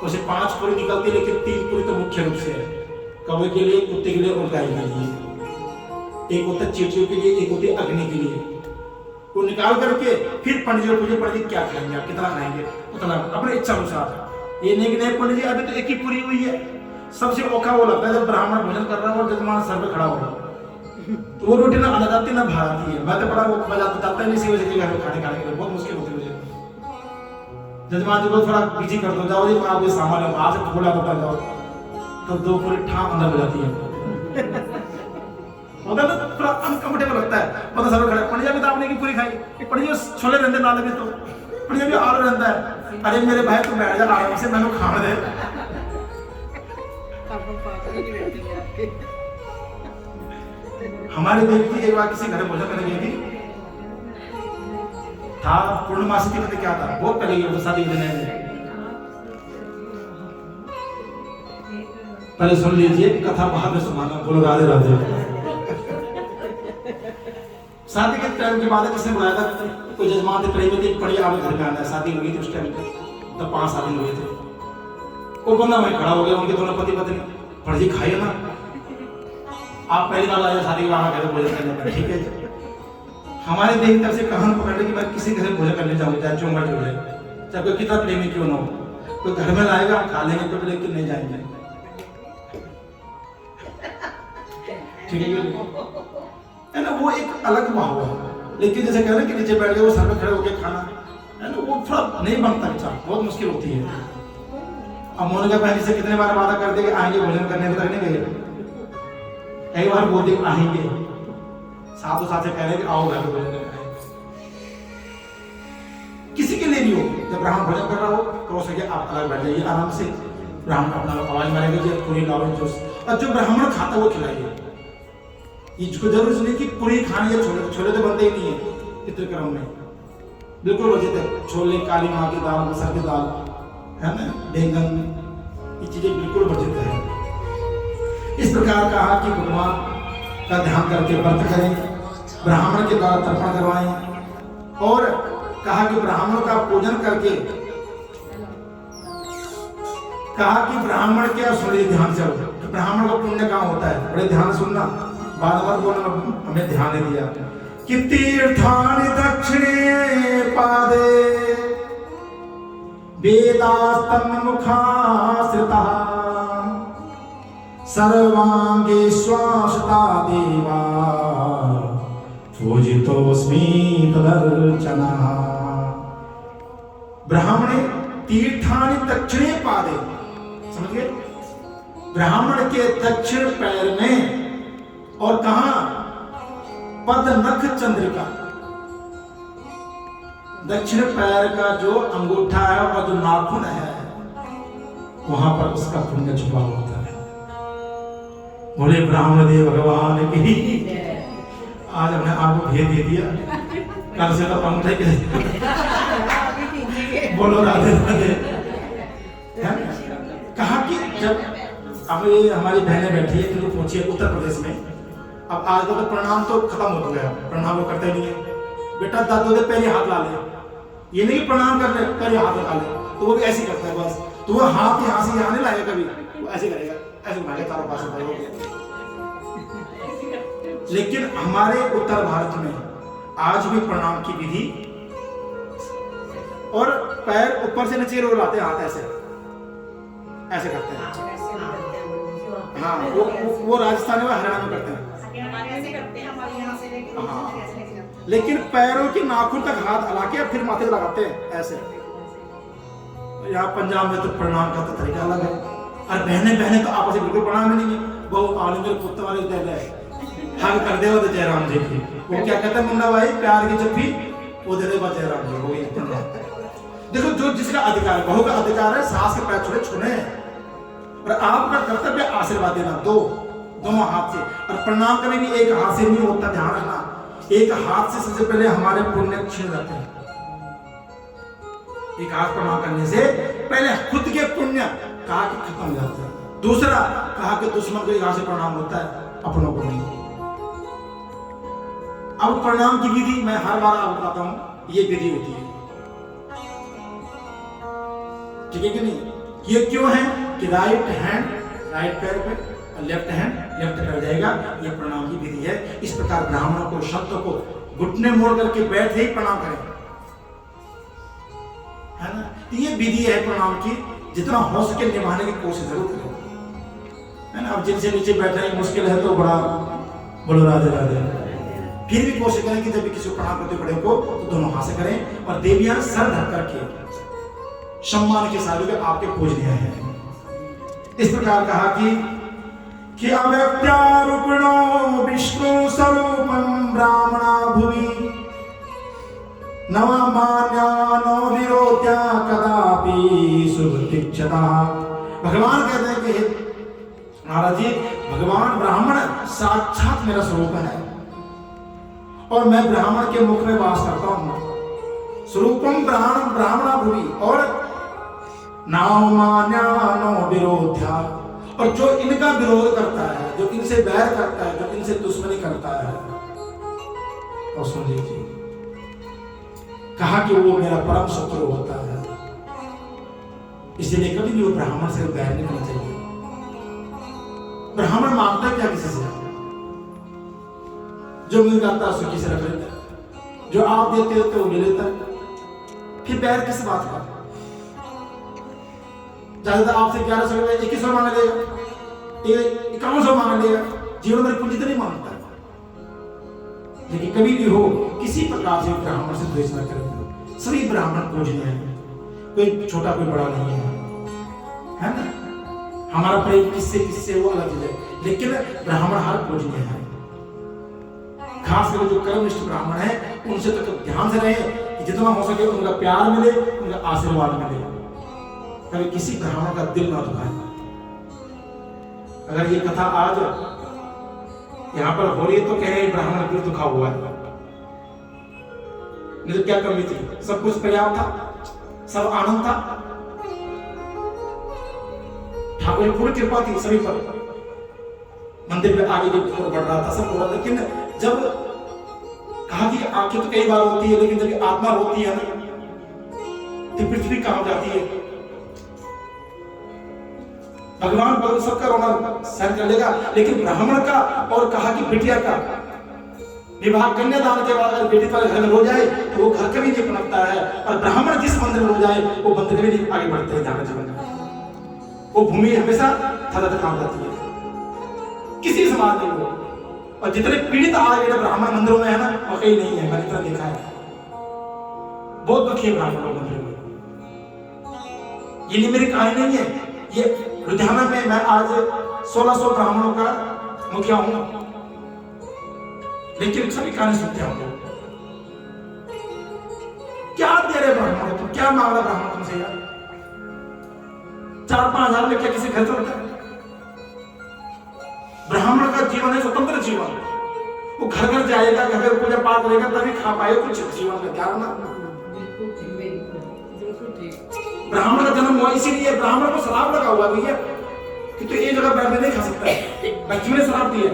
उसे 5 पूरी निकलती, लेकिन 3 पूरी तो मुख्य रूप से है, कौवे के लिए, कुत्ते के लिए और गाय के लिए। एक होता है चींटियों के लिए, एक होती है अग्नि के लिए। वो निकाल करके फिर पंडित जी को पूछे, पंडित जी क्या खाएंगे आप, कितना खाएंगे, उतना अपने इच्छा अनुसार। ये नहीं कि नहीं पंडित जी अभी तो एक ही पूरी हुई है। सबसे औखा वो लगता है जब ब्राह्मण भोजन कर रहा है और जजमान सर पे खड़ा हो रहा है, तो वो रोटी ना अलग आती ना बाहर आती है। मैं तो बड़ा वो मजा आता है नहीं, इसी वजह से घर में खाने के लिए बहुत मुश्किल होती है मुझे। जजमान जी को थोड़ा बिजी कर दो, जाओ जी आप ये सामान है बाहर से थोड़ा तो जाओ, तो दो पूरी ठाम अंदर हो जाती है। होता है ना, थोड़ा अनकंफर्टेबल लगता है। पता सब खड़े पंजाबी तो आपने की पूरी खाई, पंजाबी छोले रहते ना लगे तो पंजाबी आल रहता है। अरे मेरे भाई तू बैठ जा आराम से, मैंने खाने दे। हमारी बेटी एक बार किसी घर भोजन करने गई थी, था पूर्णमासी थी, क्या था बहुत पहले की शादी के दिन में। पहले सुन लीजिए कथा, बाद में सुनाना। बोलो राधे राधे। शादी के टाइम के बाद किसने बुलाया था, कोई जजमान थे प्रेमी थे, पढ़िए आप घर में आना है। शादी हो गई थी उस टाइम पे, तब 5 शादी हुए थे। वो बंदा वहीं खड़ा हो गया, उनके दोनों पति पत्नी, पढ़िए खाइए ना, आप पहली बार आए शादी के बाद कहते भोजन करने पर, ठीक है। हमारे देश तरफ से कहानी पकड़ कि मैं किसी घर भोजन करने जाऊंगा, चाहे चौंगट हो जाए, चाहे कोई कितना प्रेमी क्यों ना हो, कोई घर में लाएगा हम खा लेंगे, तो लेकिन नहीं जाएंगे, ठीक है ना। वो एक अलग भाव है। लेकिन जैसे कह रहे हैं कि नीचे बैठ गए वो सर पे खड़े होकर खाना है ना, वो थोड़ा नहीं बनता, अच्छा बहुत मुश्किल होती है। अब मोनिका बहन से कितने बार वादा कर दे कि आएंगे भोजन करने, तक नहीं गए। कई बार बोलते आएंगे, साथों साथ कह रहे हैं कि आओ घर पे भोजन करने। किसी के लिए भी हो, जब ब्राह्मण भोजन कर रहा हो तो हो सके आप अलग बैठ जाइए आराम से, ब्राह्मण अपना आवाज मारेगा जी पूरी लाओ जूस, और जो ब्राह्मण खाता वो खिलाइए। इसको जरूर सुनिए कि पूरी खानी है, छोले छोले तो बनते ही नहीं है पितृक्रम में, बिल्कुल उचित है। छोले, काली माँ की दाल, मसर की दाल है ना, बैंगन, ये चीजें बिल्कुल वर्जित है। इस प्रकार कहा कि भगवान का ध्यान करके व्रत करें, ब्राह्मण के द्वारा तर्पण करवाएं, और कहा कि ब्राह्मण का पूजन करके, कहा कि ब्राह्मण के सुनिए ध्यान से, ब्राह्मण का पुण्य कहाँ होता है, बड़े ध्यान सुनना, बार बार बोलना, हमें ध्यान दे दिया कि तीर्थानि दक्षिणे पादे वेदास्तन्मुखाश्रिता सर्वांगे श्वासता देवा पूजितोऽस्मि तदर्चनः। ब्राह्मणे तीर्थानि दक्षिणे पादे, समझ गए, ब्राह्मण के दक्षिण पैर में, और कहा पद नख चंद्रिका, दक्षिण पैर का जो अंगूठा है और जो नाखून है वहां पर उसका पुण्य छुपा होता है। बोले ब्राह्मण देव भगवान की। आज हमने आपको भेद दे दिया, कल से तो अंगूठे के बोलो राधे राधे। कहा कि जब अब ये हमारी बहनें बैठी है, इनको पूछिए उत्तर प्रदेश में, अब आज तो प्रणाम तो खत्म हो गया, प्रणाम वो करते नहीं है। बेटा दादू दे पहले हाथ ला ले, ये नहीं प्रणाम कर ले, पहले हाथ लगा ले, तो वो भी ऐसे करता है बस। तो वो हाथ ही हाथ से यहाँ नहीं लाएगा कभी, वो ऐसे करेगा, ऐसे घुमाएगा तारों पास। लेकिन हमारे उत्तर भारत में आज भी प्रणाम की विधि, और पैर ऊपर से नीचे रोल आते हैं, हाथ ऐसे ऐसे करते हैं। हाँ, वो राजस्थान में हरियाणा में करते हैं। हाँ, लेकिन पैरों की नाखून तक हाथ हला के फिर माथे लगाते हैं ऐसे। यहाँ पंजाब में तो प्रणाम का तो तरीका अलग है, और बहने बहने तो आपस में बिल्कुल प्रणाम नहीं है। वो आलिंगर पुत्र वाले हग कर दे वो तो जयराम जी की, वो क्या कहते हैं मुन्ना भाई, प्यार की जप्फी वो दे दे बस जयराम जी हो गई। देखो जो जिसका अधिकार, बहू का अधिकार है सास के पैर छुड़े छूने, और आपका कर्तव्य आशीर्वाद देना दोनों हाथ से। और प्रणाम कभी भी एक हाथ से नहीं होता, ध्यान रखना, एक हाथ से सबसे पहले हमारे पुण्य क्षीण जाते हैं। एक हाथ प्रणाम करने से पहले खुद के पुण्य कहा कि खत्म हो जाते हैं। दूसरा कहा कि दुश्मन को एक हाथ से प्रणाम होता है, अपनों को नहीं। अब प्रणाम की विधि मैं हर बार आपको बताता हूं, ये विधि होती है, ठीक है कि नहीं। ये क्यों है कि राइट हैंड राइट पैर पे और लेफ्ट हैंड लेफ्ट कर जाएगा, ये प्रणाम की विधि है। इस प्रकार ब्राह्मणों को, शब्द को घुटने मोड़ करके बैठे ही प्रणाम करें, है ना। तो ये विधि है प्रणाम की, जितना हो सके निभाने की कोशिश जरूर करें, है ना। अब जिनसे नीचे बैठना ही मुश्किल है तो बड़ा बोलो राधे राधे। फिर भी कोशिश करें कि जब भी किसी को प्रणाम करते बड़े को तो दोनों हाथ से करें, और देवियां सर ढक करके सम्मान के साथ आपके पूजनीय हैं। इस प्रकार कहा कि अव्यक्तारूपिणो विष्णु स्वरूपं ब्राह्मणा भुवि नवमान्या नो विरोध्या कदापि सुप्रतीक्षता। भगवान कहते हैं कि महाराज जी, भगवान ब्राह्मण साक्षात मेरा स्वरूप है और मैं ब्राह्मण के मुख में वास करता हूं। स्वरूपम ब्राह्मणा भुवि, और नवमान्या नो विरोध्या, और जो इनका विरोध करता है, जो इनसे बैर करता है, जो इनसे दुश्मनी करता है, और सुन लीजिए कहा कि वो मेरा परम शत्रु होता है। इसलिए कभी भी वो ब्राह्मण से बैर नहीं करना चाहिए। ब्राह्मण मांगता क्या किसी से? जो मिल जाता है उसको किसी रख लेता है, जो आप देते हो तो वो ले लेता है। फिर बैर किस बात का? ज्यादा आपसे 1100 2100 मांग लेगा, 5100 मांग लेगा, जीवन में पूंजी तो नहीं मांगता है। लेकिन कभी भी हो किसी प्रकार से ब्राह्मण से द्वेष न करें। सभी ब्राह्मण पूजनीय हैं, कोई छोटा कोई बड़ा नहीं है ना। हमारा प्रेम किससे वो अलग चीज है, लेकिन ब्राह्मण हर पूजनीय है। खास करके जो कर्मनिष्ठ ब्राह्मण है उनसे तो ध्यान से रहे कि जितना हो सके उनका प्यार मिले, उनका आशीर्वाद मिले, कभी किसी ब्राह्मण का दिल ना दुखाए। अगर ये कथा आज यहाँ पर हो रही है तो कह रहे ब्राह्मण दिल दुखा हुआ है, नहीं तो क्या कमी थी? सब कुछ पर्याप्त था, सब आनंद था, ठाकुर की पूरी कृपा थी सभी पर। मंदिर में आगे बढ़ रहा था, सब हो रहा था। लेकिन जब कहा कि आंखें तो कई बार होती है, लेकिन जब आत्मा रोती है ना तो पृथ्वी कहां जाती है? भगवान बल सबका रोना सहन कर लेगा, लेकिन ब्राह्मण का, और कहा कि बिटिया का विवाह कन्यादान के बाद अगर बेटी वाले घर में हो जाए तो वो घर कभी नहीं पनपता है, और ब्राह्मण जिस मंदिर में हो जाए वो मंदिर में नहीं आगे बढ़ते हैं। जाना जीवन में वो भूमि हमेशा थला काम जाती है, किसी समाज में हो। और जितने पीड़ित आज ब्राह्मण मंदिरों में है ना, वो कहीं नहीं है, मैंने इतना देखा है। बहुत दुखी है ब्राह्मण लोग मंदिर में। ये नहीं मेरी कहानी नहीं है, ये लुधियाना में मैं आज 1600 ब्राह्मणों का मुखिया हूं, लेकिन सभी कहानी सुनते होंगे। क्या दे रहे ब्राह्मण तुम? क्या मांग रहा ब्राह्मण तुमसे यार? 4-5 हजार में क्या किसी घर चलता है? ब्राह्मण का जीवन है स्वतंत्र जीवन। वो घर घर जाएगा, घर घर पूजा पाठ करेगा, तभी खा पाएगा कुछ जीवन में। ध्यान ना, ब्राह्मण का जन्म हुआ इसीलिए। ब्राह्मण को श्राप लगा हुआ भैया कि तो एक जगह बैठने नहीं खा सकता है। लक्ष्मी ने श्राप दिया।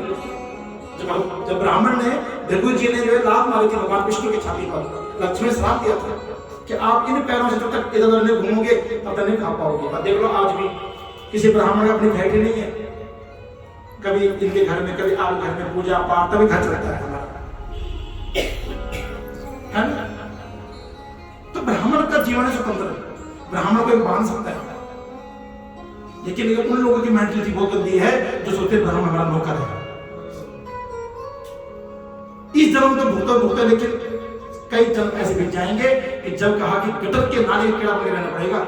जब ब्राह्मण ने, भृगु जी ने जो है लात मारी थी भगवान विष्णु की छाती पर, लक्ष्मी ने श्राप दिया था कि आप इन पैरों से जब तक इधर उधर नहीं घूमोगे तब तक नहीं खा पाओगे। देख लो आज भी किसी ब्राह्मण का अपनी फैक्ट्री नहीं है, कभी इनके घर में, कभी आप घर में पूजा पाठ, तभी घर चलता है हमारा, है ना। तो ब्राह्मण का जीवन है स्वतंत्र, ब्राह्मण को बांध सकता है। लेकिन ये उन लोगों की मेंटालिटी बहुत गंदी है जो सोचते ब्राह्मण हमारा नौकर है। इस जन्म तो भूखा भूखा, लेकिन कई जन्म ऐसे बीत जाएंगे कि जब कहा कि गटर के नाले में कीड़ा बने रहना पड़ेगा।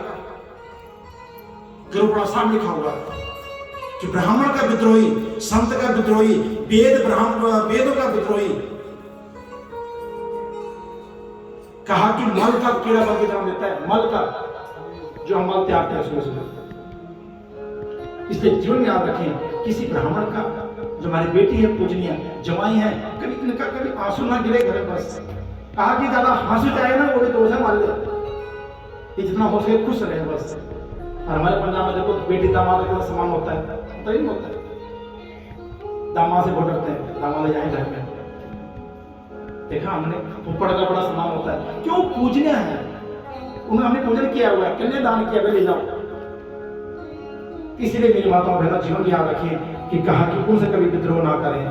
गुरुपुरा साहब लिखा हुआ कि ब्राह्मण का विद्रोही, संत का विद्रोही, वेदों का विद्रोही, कहा कि मल का कीड़ा बन के जन्म लेता है। मल का जो हम मल त्यागते हैं उसमें। इसलिए जीवन में याद रखें, किसी ब्राह्मण का, जो हमारी बेटी है पूजनीय, जवाई है, कभी इनका कभी आंसू ना गिरे घर में। बस कहा कि ज्यादा आंसू जाए ना, वो तो मान ले, जितना हो सके खुश रहे बस। और हमारे पंजाब में देखो बेटी दामाद का समान होता है, तो नहीं होता है। दामाद से बहुत डरते हैं, दामाद जाए घर में, देखा हमने, फुप्पड़ का बड़ा समान होता है। क्यों? पूजनीय है, उन्होंने हमने पूजन किया हुआ है, कन्यादान किया, ले जाओ। इसलिए मेरी माताओं बहनों, जीवन याद रखिए कि कहा कि उनसे कभी विद्रोह ना करें,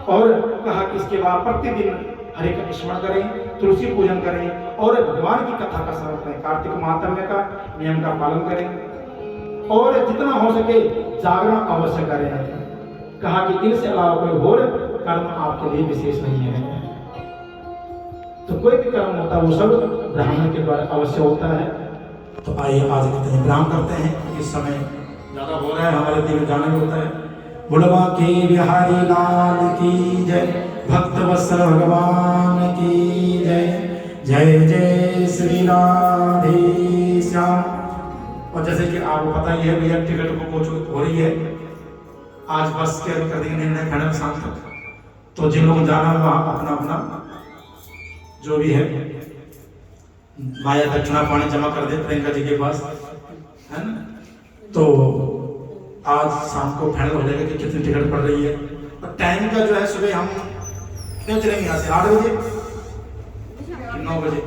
और कहा कि इसके बाद प्रतिदिन हरे का स्मरण करें, तुलसी पूजन करें, और भगवान की कथा का श्रवण करें, कार्तिक महात्म्य का नियम का पालन करें, और जितना हो सके जागरण अवश्य करें। कहा कि इनसे अलावा कोई और कर्म आपके लिए विशेष नहीं है। तो कोई भी कर्म होता है वो सब ब्राह्मण के द्वारा अवश्य होता है। तो आइए आज कितने विराम करते हैं, इस समय ज़्यादा हो रहा है, हमारे दिल गाना भी होता है। बुढ़वा के बिहारी लाल की जय, भक्त वत्सल भगवान की जय, जय जय श्री राधे श्याम। और जैसे कि आपको पता ही है भैया, टिकट को कोच हो रही है, आज बस के कर देंगे निर्णय फाइनल शाम तक। तो जिन लोगों को जाना वहाँ अपना अपना जो भी है माया दक्षिणा पानी जमा कर दे प्रियंका जी के पास, है ना। तो आज शाम को फाइनल हो जाएगा कि कितनी टिकट पड़ रही है। और टाइम का जो है, सुबह हम क्यों चलेंगे यहाँ से 8 बजे 9 बजे